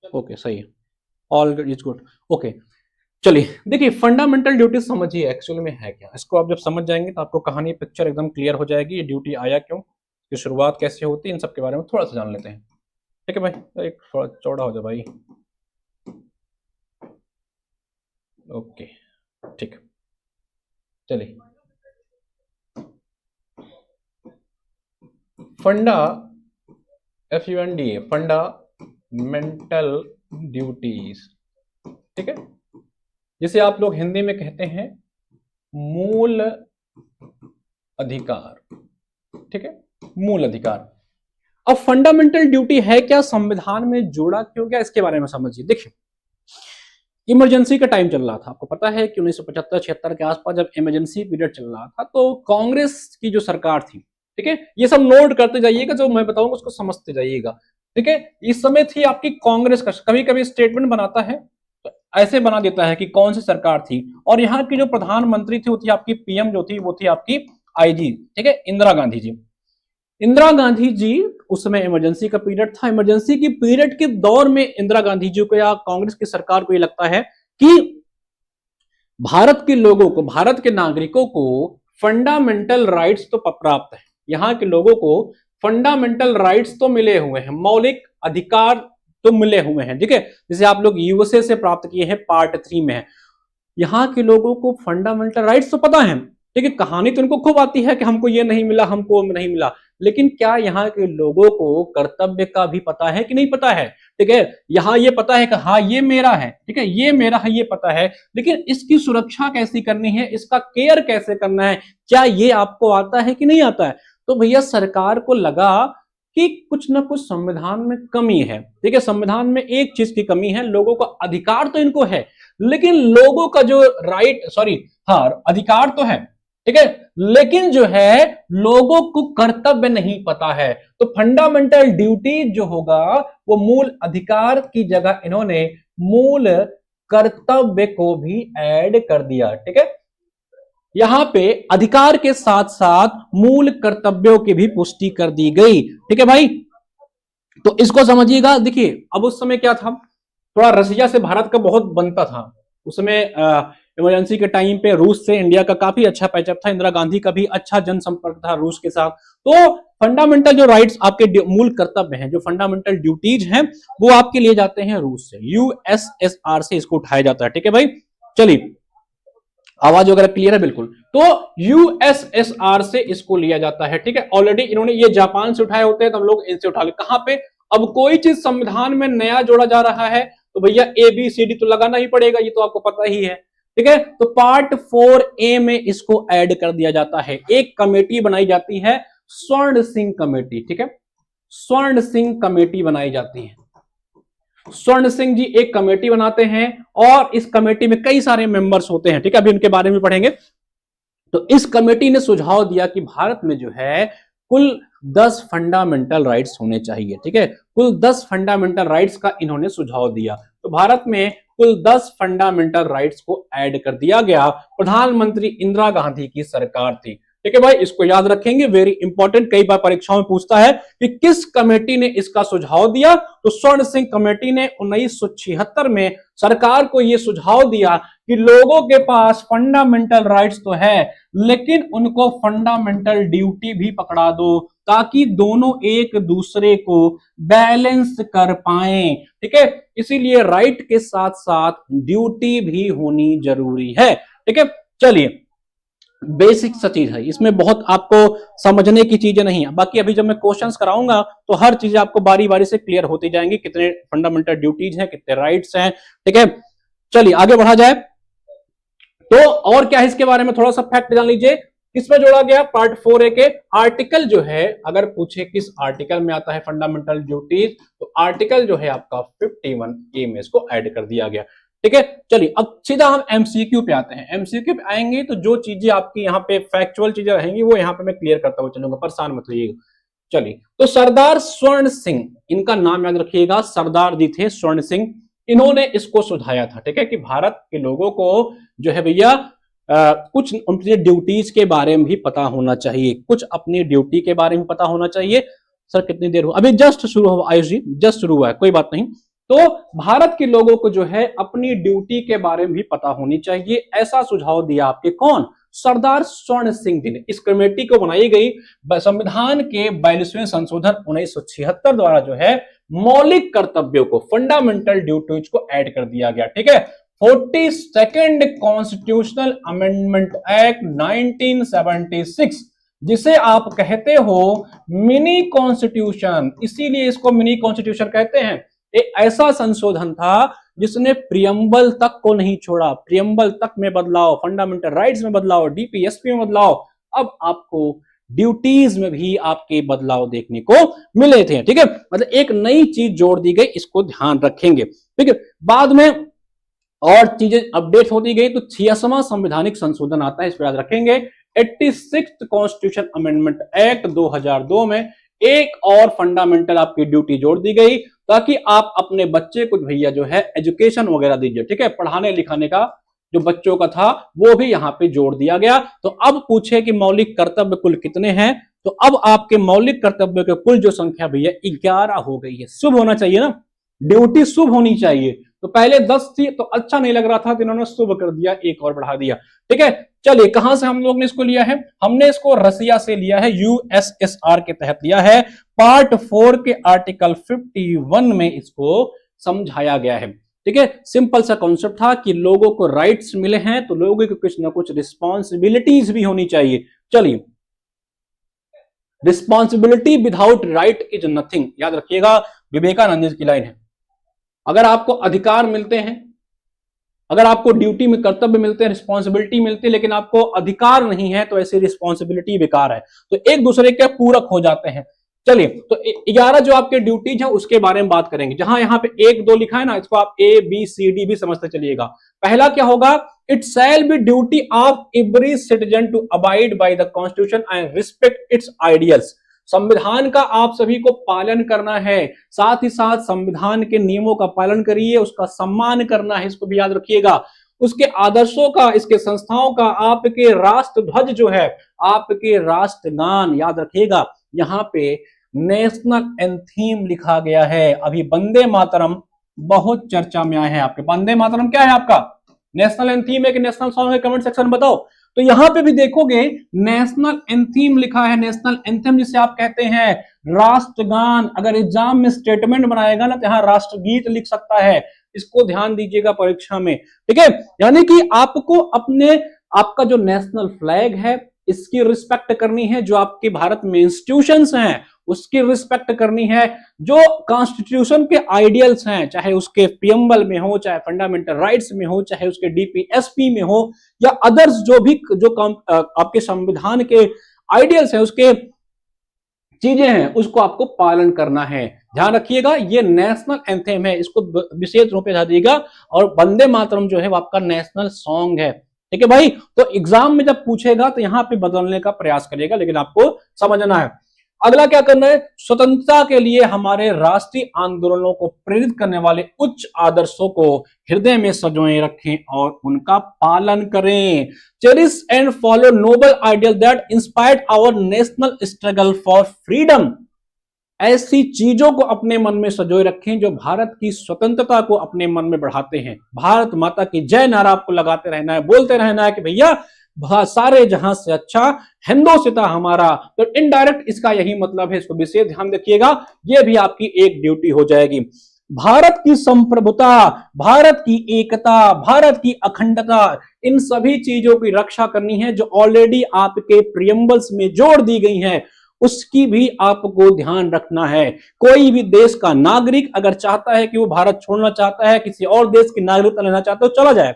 Okay सही है, all is good. Okay चलिए देखिए, फंडामेंटल ड्यूटी समझिए एक्चुअली में है क्या। इसको आप जब समझ जाएंगे तो आपको कहानी पिक्चर एकदम क्लियर हो जाएगी। ये ड्यूटी आया क्यों, इसकी शुरुआत कैसे होती है, इन सब के बारे में थोड़ा सा जान लेते हैं। ठीक है भाई, एक थोड़ा चौड़ा हो जाए भाई। ओके ठीक, चलिए। फंडा, FUNDA, फंडामेंटल ड्यूटीज, ठीक है, जिसे आप लोग हिंदी में कहते हैं मूल अधिकार। ठीक है, मूल अधिकार। अब फंडामेंटल ड्यूटी है क्या, संविधान में जोड़ा क्यों गया, इसके बारे में समझिए। देखिए, इमरजेंसी का टाइम चल रहा था, आपको पता है कि 1975-76 के आसपास जब इमरजेंसी पीरियड चल रहा था, तो कांग्रेस की जो सरकार थी, ठीक है, ये सब नोट करते जाइएगा, जो मैं बताऊंगा उसको समझते जाइएगा। ठीक है, इस समय थी आपकी कांग्रेस का, कभी कभी स्टेटमेंट बनाता है तो ऐसे बना देता है कि कौन सी सरकार थी, और यहाँ की जो प्रधानमंत्री थी वो थी आपकी PM जो थी वो थी आपकी IG, ठीक है, इंदिरा गांधी जी। इंदिरा गांधी जी उस समय इमरजेंसी का पीरियड था। इमरजेंसी की पीरियड के दौर में इंदिरा गांधी जी को या कांग्रेस की सरकार को ये लगता है कि भारत के लोगों को, भारत के नागरिकों को फंडामेंटल राइट्स तो प्राप्त है, यहां के लोगों को फंडामेंटल राइट्स तो मिले हुए हैं, मौलिक अधिकार तो मिले हुए हैं। ठीक है, जैसे आप लोग USA से प्राप्त किए हैं, पार्ट 3 में है। यहाँ के लोगों को फंडामेंटल राइट्स तो पता है, ठीक है, कहानी तो इनको खूब आती है कि हमको ये नहीं मिला, हमको नहीं मिला, लेकिन क्या यहाँ के लोगों को कर्तव्य का भी पता है कि नहीं पता है। ठीक है, यहाँ ये पता है कि हाँ ये मेरा है, ठीक है, ये मेरा है, ये पता है, लेकिन इसकी सुरक्षा कैसी करनी है, इसका केयर कैसे करना है, क्या ये आपको आता है कि नहीं आता है। तो भैया सरकार को लगा कि कुछ ना कुछ संविधान में कमी है। ठीक है, संविधान में एक चीज की कमी है, लोगों का अधिकार तो इनको है, लेकिन लोगों का जो अधिकार तो है, ठीक है, लेकिन जो है लोगों को कर्तव्य नहीं पता है। तो फंडामेंटल ड्यूटी जो होगा वो मूल अधिकार की जगह इन्होंने मूल कर्तव्य को भी ऐड कर दिया। ठीक है, यहां पे अधिकार के साथ साथ मूल कर्तव्यों की भी पुष्टि कर दी गई। ठीक है भाई, तो इसको समझिएगा। देखिए, अब उस समय क्या था, थोड़ा रसिया से भारत का बहुत बनता था उस समय। इमरजेंसी के टाइम पे रूस से इंडिया का काफी अच्छा पैचअप था, इंदिरा गांधी का भी अच्छा जनसंपर्क था रूस के साथ। तो फंडामेंटल जो राइट्स आपके मूल कर्तव्य हैं, जो फंडामेंटल ड्यूटीज हैं, वो आपके लिए जाते हैं रूस से, USSR से इसको उठाया जाता है। ठीक है भाई, चलिए, आवाज वगैरह क्लियर है बिल्कुल। तो USSR से इसको लिया जाता है। ठीक है, ऑलरेडी इन्होंने ये जापान से उठाए होते हैं, तो हम लोग इनसे उठा ले। कहां पे, अब कोई चीज संविधान में नया जोड़ा जा रहा है तो भैया ABCD तो लगाना ही पड़ेगा, ये तो आपको पता ही है। ठीक है, तो पार्ट 4A में इसको ऐड कर दिया जाता है। एक कमेटी बनाई जाती है, स्वर्ण सिंह कमेटी। ठीक है, स्वर्ण सिंह कमेटी बनाई जाती है। स्वर्ण सिंह जी एक कमेटी बनाते हैं और इस कमेटी में कई सारे मेंबर्स होते हैं। ठीक है, अभी उनके बारे में पढ़ेंगे। तो इस कमेटी ने सुझाव दिया कि भारत में जो है कुल 10 फंडामेंटल राइट्स होने चाहिए। ठीक है, कुल 10 फंडामेंटल राइट्स का इन्होंने सुझाव दिया। तो भारत में कुल 10 फंडामेंटल राइट्स को ऐड कर दिया गया। प्रधानमंत्री इंदिरा गांधी की सरकार थी। ठीक है भाई, इसको याद रखेंगे, वेरी इंपॉर्टेंट। कई बार परीक्षाओं में पूछता है कि किस कमेटी ने इसका सुझाव दिया, तो स्वर्ण सिंह कमेटी ने 1976 में सरकार को यह सुझाव दिया कि लोगों के पास फंडामेंटल राइट्स तो है, लेकिन उनको फंडामेंटल ड्यूटी भी पकड़ा दो, ताकि दोनों एक दूसरे को बैलेंस कर पाए। ठीक है, इसीलिए राइट के साथ साथ ड्यूटी भी होनी जरूरी है। ठीक है, चलिए, बेसिक सा चीज है, इसमें बहुत आपको समझने की चीजें नहीं है। बाकी अभी जब मैं क्वेश्चंस कराऊंगा तो हर चीजें आपको बारी बारी से क्लियर होती जाएंगी, कितने फंडामेंटल ड्यूटीज हैं, कितने राइट्स हैं। ठीक है, चलिए आगे बढ़ा जाए। तो और क्या है इसके बारे में थोड़ा सा फैक्ट जान लीजिए। किसमें जोड़ा गया, पार्ट 4A के आर्टिकल जो है, अगर पूछे किस आर्टिकल में आता है फंडामेंटल ड्यूटीज, तो आर्टिकल जो है आपका 51A में इसको ऐड कर दिया गया। ठीक है, चलिए अब सीधा हम MCQ पे आते हैं। MCQ पे आएंगे तो जो चीजें आपकी यहाँ पे फैक्चुअल चीजें रहेंगी वो यहाँ पे मैं क्लियर करता हुआ चलूंगा, परेशान मत होइएगा। चलिए, तो सरदार स्वर्ण सिंह, इनका नाम याद रखिएगा, सरदार जी थे स्वर्ण सिंह, इन्होंने इसको सुझाया था। ठीक है, कि भारत के लोगों को जो है भैया कुछ उनकी ड्यूटीज के बारे में भी पता होना चाहिए, कुछ अपनी ड्यूटी के बारे में पता होना चाहिए। सर कितनी देर हो, अभी जस्ट शुरू हुआ आयुष जी, जस्ट शुरू हुआ है, कोई बात नहीं। तो भारत के लोगों को जो है अपनी ड्यूटी के बारे में भी पता होनी चाहिए, ऐसा सुझाव दिया आपके कौन, सरदार स्वर्ण सिंह जी ने। इस कमेटी को बनाई गई संविधान के 42वें संशोधन 1976 द्वारा जो है मौलिक कर्तव्यों को, फंडामेंटल ड्यूटीज को ऐड कर दिया गया। ठीक है, 42nd कॉन्स्टिट्यूशनल अमेंडमेंट एक्ट 1976, जिसे आप कहते हो मिनी कॉन्स्टिट्यूशन, इसीलिए इसको मिनी कॉन्स्टिट्यूशन कहते हैं। एक ऐसा संशोधन था जिसने प्रियम्बल तक को नहीं छोड़ा, प्रियम्बल तक में बदलाव, फंडामेंटल राइट्स में बदलाव, डीपीएसपी में बदलाव, अब आपको ड्यूटीज में भी आपके बदलाव देखने को मिले थे। ठीक है, मतलब एक नई चीज जोड़ दी गई, इसको ध्यान रखेंगे। ठीक है, बाद में और चीजें अपडेट होती गई तो 86वां संवैधानिक संशोधन आता है, इसको याद रखेंगे। 86th कॉन्स्टिट्यूशन अमेंडमेंट एक्ट 2002 में एक और फंडामेंटल आपकी ड्यूटी जोड़ दी गई, ताकि आप अपने बच्चे को भैया जो है एजुकेशन वगैरह दीजिए। ठीक है, पढ़ाने लिखाने का जो बच्चों का था वो भी यहां पे जोड़ दिया गया। तो अब पूछे कि मौलिक कर्तव्य कुल कितने हैं, तो अब आपके मौलिक कर्तव्य के कुल जो संख्या भैया 11 हो गई है। शुभ होना चाहिए ना, ड्यूटी शुभ होनी चाहिए। तो पहले 10 थी तो अच्छा नहीं लग रहा था, तो इन्होंने शुभ कर दिया, एक और बढ़ा दिया। ठीक है, चलिए कहां से हम लोग ने इसको लिया है, हमने इसको रसिया से लिया है, यूएसएसआर के तहत लिया है। पार्ट 4 के आर्टिकल 51 में इसको समझाया गया है। ठीक है, सिंपल सा कॉन्सेप्ट था कि लोगों को राइट्स मिले हैं तो लोगों को कुछ ना कुछ रिस्पॉन्सिबिलिटीज भी होनी चाहिए। चलिए, responsibility without right is nothing, याद रखिएगा, विवेकानंद की लाइन है। अगर आपको अधिकार मिलते हैं, अगर आपको ड्यूटी में कर्तव्य मिलते हैं, रिस्पॉन्सिबिलिटी मिलती है, लेकिन आपको अधिकार नहीं है, तो ऐसी रिस्पॉन्सिबिलिटी बेकार है, तो एक दूसरे के पूरक हो जाते हैं। चलिए, तो 11 जो आपके ड्यूटीज है उसके बारे में बात करेंगे। जहां यहां पे 1 2 लिखा है ना, इसको आप ए बी सी डी भी समझते चलिएगा। पहला क्या होगा, it shall be duty of every citizen to abide by the constitution and respect its ideals. संविधान का आप सभी को पालन करना है, साथ ही साथ संविधान के नियमों का पालन करिए, उसका सम्मान करना है, इसको भी याद रखिएगा। उसके आदर्शों का, इसके संस्थाओं का, आपके राष्ट्र ध्वज जो है, आपके राष्ट्रगान याद रखिएगा। यहाँ पे नेशनल एंथीम लिखा गया है। अभी वंदे मातरम बहुत चर्चा में आए हैं आपके। वंदे मातरम क्या है आपका, नेशनल एंथीम है कि नेशनल सॉन्ग है, कमेंट सेक्शन में बताओ। तो यहां पे भी देखोगे नेशनल एंथीम लिखा है, नेशनल एंथम जिसे आप कहते हैं राष्ट्रगान। अगर एग्जाम में स्टेटमेंट बनाएगा ना तो यहां राष्ट्रगीत लिख सकता है, इसको ध्यान दीजिएगा परीक्षा में। ठीक है, यानी कि आपको अपने, आपका जो नेशनल फ्लैग है इसकी रिस्पेक्ट करनी है, जो आपके भारत में इंस्टीट्यूशंस हैं उसकी रिस्पेक्ट करनी है, जो कॉन्स्टिट्यूशन के आइडियल्स हैं, चाहे उसके प्रियम्बल में हो, चाहे फंडामेंटल राइट्स में हो, चाहे उसके डीपीएसपी में हो, या अदर्स जो भी जो आपके संविधान के आइडियल्स हैं, उसके चीजें हैं, उसको आपको पालन करना है। ध्यान रखिएगा, ये नेशनल एंथम है, इसको विशेष रूप से ध्यान दीजिएगा। और वंदे मातरम जो है वो आपका नेशनल सॉन्ग है। ठीक है भाई, तो एग्जाम में जब पूछेगा तो यहां पे बदलने का प्रयास करिएगा, लेकिन आपको समझना है। अगला क्या करना है, स्वतंत्रता के लिए हमारे राष्ट्रीय आंदोलनों को प्रेरित करने वाले उच्च आदर्शों को हृदय में संजोए रखें और उनका पालन करें। Cherish and follow noble ideal that inspired our national struggle for freedom. ऐसी चीजों को अपने मन में संजोए रखें जो भारत की स्वतंत्रता को अपने मन में बढ़ाते हैं। भारत माता की जय नारा आपको लगाते रहना है, बोलते रहना है कि भैया सारे जहां से अच्छा हिंदुस्तान हमारा। तो इनडायरेक्ट इसका यही मतलब है, इसको विशेष ध्यान रखिएगा, ये भी आपकी एक ड्यूटी हो जाएगी। भारत की संप्रभुता, भारत की एकता, भारत की अखंडता, इन सभी चीजों की रक्षा करनी है जो ऑलरेडी आपके प्रियम्बल्स में जोड़ दी गई हैं, उसकी भी आपको ध्यान रखना है। कोई भी देश का नागरिक अगर चाहता है कि वो भारत छोड़ना चाहता है, किसी और देश की नागरिकता लेना चाहता है तो चला जाए,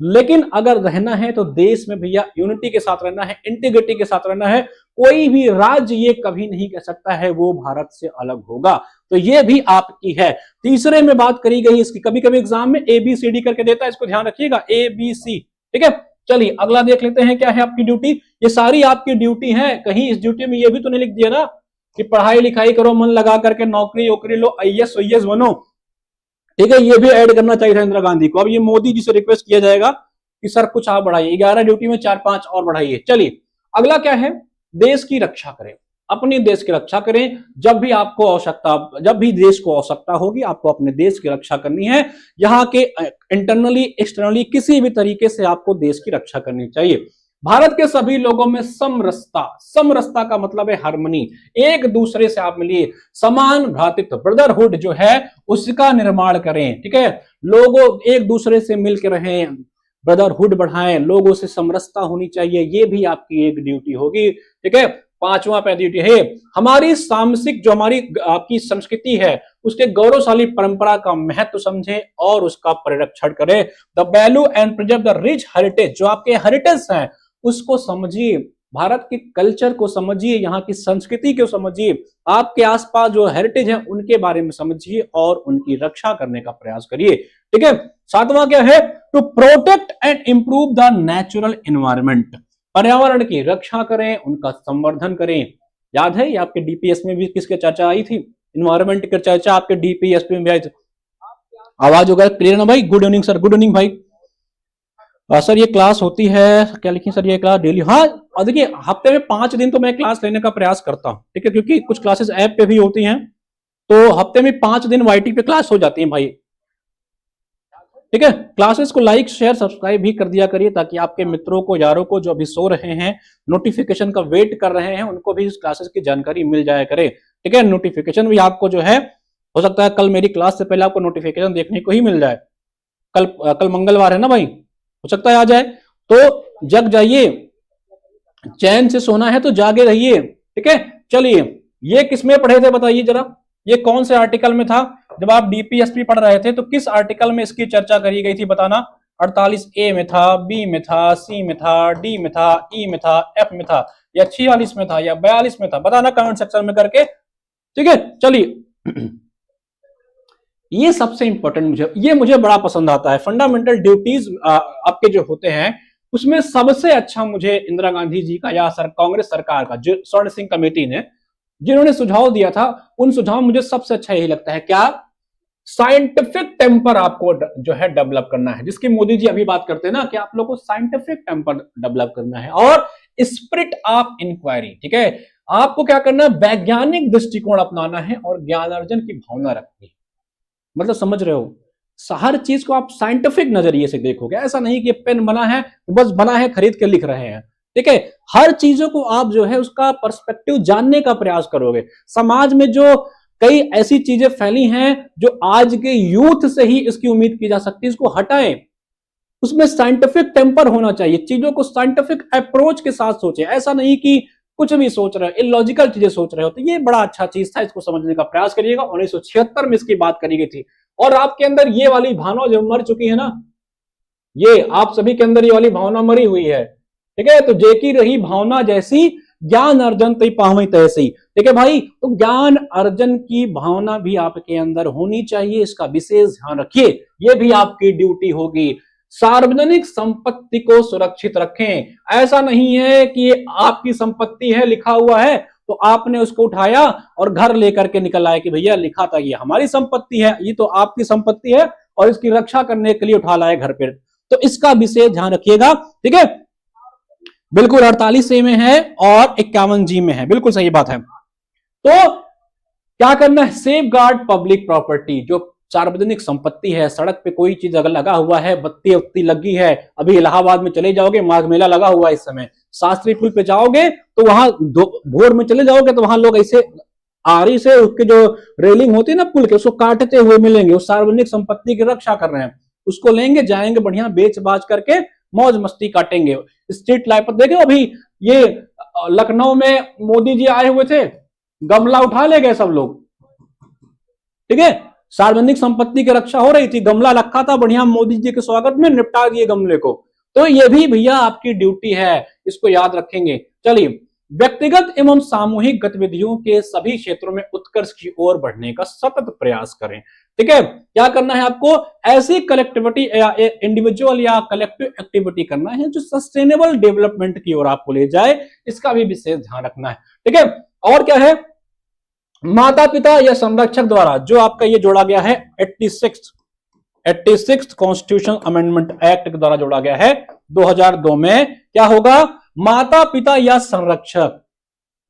लेकिन अगर रहना है तो देश में भैया यूनिटी के साथ रहना है, इंटीग्रिटी के साथ रहना है। कोई भी राज्य ये कभी नहीं कह सकता है वो भारत से अलग होगा, तो ये भी आपकी है। तीसरे में बात करी गई इसकी, कभी कभी एग्जाम में ABCD करके देता है, इसको ध्यान रखिएगा, ABC। ठीक है, चलिए अगला देख लेते हैं क्या है आपकी ड्यूटी। ये सारी आपकी ड्यूटी है, कहीं इस ड्यूटी में ये भी तो नहीं लिख दिया ना कि पढ़ाई लिखाई करो, मन लगा करके नौकरी वोकरी लो, IAS OAS बनो। ठीक है, ये भी ऐड करना चाहिए था इंदिरा गांधी को। अब ये मोदी जी से रिक्वेस्ट किया जाएगा कि सर कुछ आप बढ़ाइए, 11 ड्यूटी में 4-5 और बढ़ाइए। चलिए अगला क्या है, देश की रक्षा करें। अपने देश की रक्षा करें। जब भी आपको आवश्यकता, जब भी देश को आवश्यकता होगी, आपको अपने देश की रक्षा करनी है। यहाँ के इंटरनली एक्सटर्नली किसी भी तरीके से आपको देश की रक्षा करनी चाहिए। भारत के सभी लोगों में समरसता, समरसता का मतलब है हार्मनी, एक दूसरे से आप मिलिए, समान भ्रातृत्व, ब्रदरहुड जो है उसका निर्माण करें। ठीक है, लोगों एक दूसरे से मिलकर रहें, ब्रदरहुड बढ़ाएं, लोगों से समरसता होनी चाहिए, ये भी आपकी एक ड्यूटी होगी। ठीक है, पांचवा ड्यूटी है हमारी सामसिक, जो हमारी आपकी संस्कृति है उसके गौरवशाली परंपरा का महत्व समझें और उसका परिरक्षण करें। The value and preserve the rich heritage, जो आपके हेरिटेज हैं उसको समझिए, भारत के कल्चर को समझिए, यहाँ की संस्कृति को समझिए, आपके आसपास जो हेरिटेज है उनके बारे में समझिए और उनकी रक्षा करने का प्रयास करिए। ठीक है, सातवां क्या है, to protect and improve the natural environment, पर्यावरण की रक्षा करें, उनका संवर्धन करें। याद है ये आपके डीपीएस में भी किसकी चर्चा आई थी, इन्वायरमेंट की चर्चा आपके डीपीएस में भी आई थी। आवाज होगा क्लियर ना भाई? Good evening sir, good evening भाई। सर ये क्लास होती है, क्या लिखी सर, ये क्लास डेली? हाँ, और देखिए हफ्ते में 5 दिन तो मैं क्लास लेने का प्रयास करता हूँ। ठीक है, क्योंकि कुछ क्लासेस ऐप पे भी होती हैं, तो हफ्ते में 5 दिन वाईटी पे क्लास हो जाती है भाई। ठीक है, क्लासेस को लाइक शेयर सब्सक्राइब भी कर दिया करिए, ताकि आपके मित्रों को, यारों को, जो अभी सो रहे हैं, नोटिफिकेशन का वेट कर रहे हैं, उनको भी इस क्लासेस की जानकारी मिल जाया करे। ठीक है, नोटिफिकेशन भी आपको जो है, हो सकता है कल मेरी क्लास से पहले आपको नोटिफिकेशन देखने को ही मिल जाए। कल मंगलवार है ना भाई, हो सकता है आ जाए, तो जग जाइए, चैन से सोना है तो जागे रहिए। ठीक है, चलिए, ये किसमें पढ़े थे बताइए जरा, ये कौन से आर्टिकल में था? जब आप डीपीएसपी पढ़ रहे थे तो किस आर्टिकल में इसकी चर्चा करी गई थी बताना? 48A में था, बी में था, सी में था, डी में था, ई में था, एफ में था, या 46 में था, या 42 में था? बताना कमेंट सेक्शन में करके। ठीक है, चलिए, ये सबसे इंपॉर्टेंट मुझे बड़ा पसंद आता है। फंडामेंटल ड्यूटीज आपके जो होते हैं उसमें सबसे अच्छा मुझे इंदिरा गांधी जी का या कांग्रेस सरकार का, जो स्वर्ण सिंह कमेटी ने जिन्होंने सुझाव दिया था, उन सुझाव मुझे सबसे अच्छा यही लगता है। क्या? साइंटिफिक टेम्पर आपको जो है डेवलप करना है, जिसकी मोदी जी अभी बात करते हैं ना कि आप लोगों को साइंटिफिक टेम्पर डेवलप करना है, और स्पिरिट ऑफ इंक्वायरी। ठीक है, आपको क्या करना है, वैज्ञानिक दृष्टिकोण अपनाना है और ज्ञान अर्जन की भावना रखनी है। मतलब समझ रहे हो, हर चीज को आप साइंटिफिक नजरिए से देखोगे, ऐसा नहीं कि पेन बना है बस बना है खरीद के लिख रहे हैं। ठीक है, हर चीजों को आप जो है उसका पर्सपेक्टिव जानने का प्रयास करोगे। समाज में जो कई ऐसी चीजें फैली हैं जो आज के यूथ से ही इसकी उम्मीद की जा सकती है, इसको हटाएं। उसमें साइंटिफिक टेम्पर होना चाहिए, चीजों को साइंटिफिक अप्रोच के साथ सोचें, ऐसा नहीं कि कुछ भी सोच रहे हो, इलॉजिकल चीजें सोच रहे हो। तो ये बड़ा अच्छा चीज था, इसको समझने का प्रयास करिएगा। 1976 में इसकी बात करी गई थी, और आपके अंदर ये वाली भावना जो मर चुकी है ना, ये आप सभी के अंदर ये वाली भावना मरी हुई है। ठीक है, तो जेकी रही भावना जैसी, ज्ञान अर्जन तई पावई तैसी। ठीक है भाई, तो ज्ञान अर्जन की भावना भी आपके अंदर होनी चाहिए, इसका विशेष ध्यान रखिए, ये भी आपकी ड्यूटी होगी। सार्वजनिक संपत्ति को सुरक्षित रखें, ऐसा नहीं है कि ये आपकी संपत्ति है, लिखा हुआ है, तो आपने उसको उठाया और घर लेकर के निकल आए कि भैया लिखा था ये हमारी संपत्ति है, ये तो आपकी संपत्ति है और इसकी रक्षा करने के लिए उठा लाए घर पे। तो इसका विशेष ध्यान रखिएगा। ठीक है, बिल्कुल 48A में है और 51G में है, बिल्कुल सही बात है। तो क्या करना है, सेफ गार्ड पब्लिक प्रॉपर्टी, जो सार्वजनिक संपत्ति है, सड़क पे कोई चीज अगर लगा हुआ है, बत्ती उत्ती लगी है, अभी इलाहाबाद में चले जाओगे, माघ मेला लगा हुआ है इस समय, शास्त्री पुल पे जाओगे तो वहां भोर में चले जाओगे तो वहां लोग ऐसे आरी से उसके जो रेलिंग होती है ना पुल के, उसको काटते हुए मिलेंगे। उस सार्वजनिक संपत्ति की रक्षा कर रहे हैं, उसको लेंगे, जाएंगे, बढ़िया बेच बाज करके मौज मस्ती काटेंगे। स्ट्रीट लाइट पर देखे अभी ये लखनऊ में मोदी जी आए हुए थे, गमला उठा ले गए सब लोग। ठीक है, सार्वजनिक संपत्ति की रक्षा हो रही थी, गमला रखा था, बढ़िया मोदी जी के स्वागत में निपटा दिए गमले को। तो ये भी भैया आपकी ड्यूटी है, इसको याद रखेंगे। चलिए, व्यक्तिगत एवं सामूहिक गतिविधियों के सभी क्षेत्रों में उत्कर्ष की ओर बढ़ने का सतत प्रयास करें। ठीक है, क्या करना है आपको, ऐसी कलेक्टिविटी या इंडिविजुअल या कलेक्टिव एक्टिविटी करना है जो सस्टेनेबल डेवलपमेंट की ओर आपको ले जाए, इसका भी विशेष ध्यान रखना है। ठीक है, और क्या है, माता पिता या संरक्षक द्वारा जो आपका ये जोड़ा गया है 86th कॉन्स्टिट्यूशन अमेंडमेंट एक्ट के द्वारा जोड़ा गया है 2002 में, क्या होगा, माता पिता या संरक्षक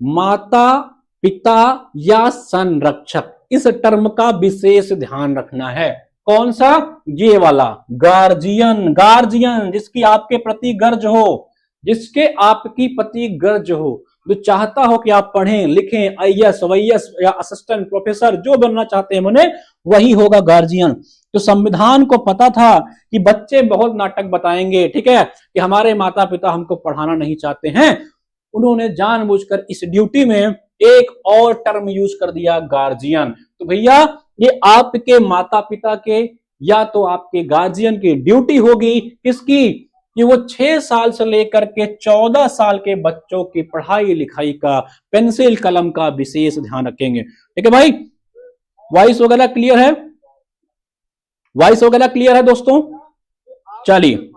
माता पिता या संरक्षक, इस टर्म का विशेष ध्यान रखना है। कौन सा? ये वाला गार्जियन। गार्जियन जिसकी आपके प्रति गर्ज हो, जिसके आपकी प्रति गर्ज हो, जो चाहता हो कि आप पढ़ें लिखें, आईएएस वाईएएस या असिस्टेंट प्रोफेसर जो बनना चाहते हैं उन्हें, वही होगा गार्जियन। तो संविधान को पता था कि बच्चे बहुत नाटक बताएंगे, ठीक है, कि हमारे माता पिता हमको पढ़ाना नहीं चाहते हैं, उन्होंने जानबूझकर इस ड्यूटी में एक और टर्म यूज कर दिया, गार्जियन। तो भैया ये आपके माता पिता के या तो आपके गार्जियन की ड्यूटी होगी, किसकी? कि वो 6 साल से लेकर के 14 साल के बच्चों की पढ़ाई लिखाई का, पेंसिल कलम का विशेष ध्यान रखेंगे। ठीक है भाई, वॉइस वगैरह क्लियर है? वॉइस वगैरह क्लियर है दोस्तों? चलिए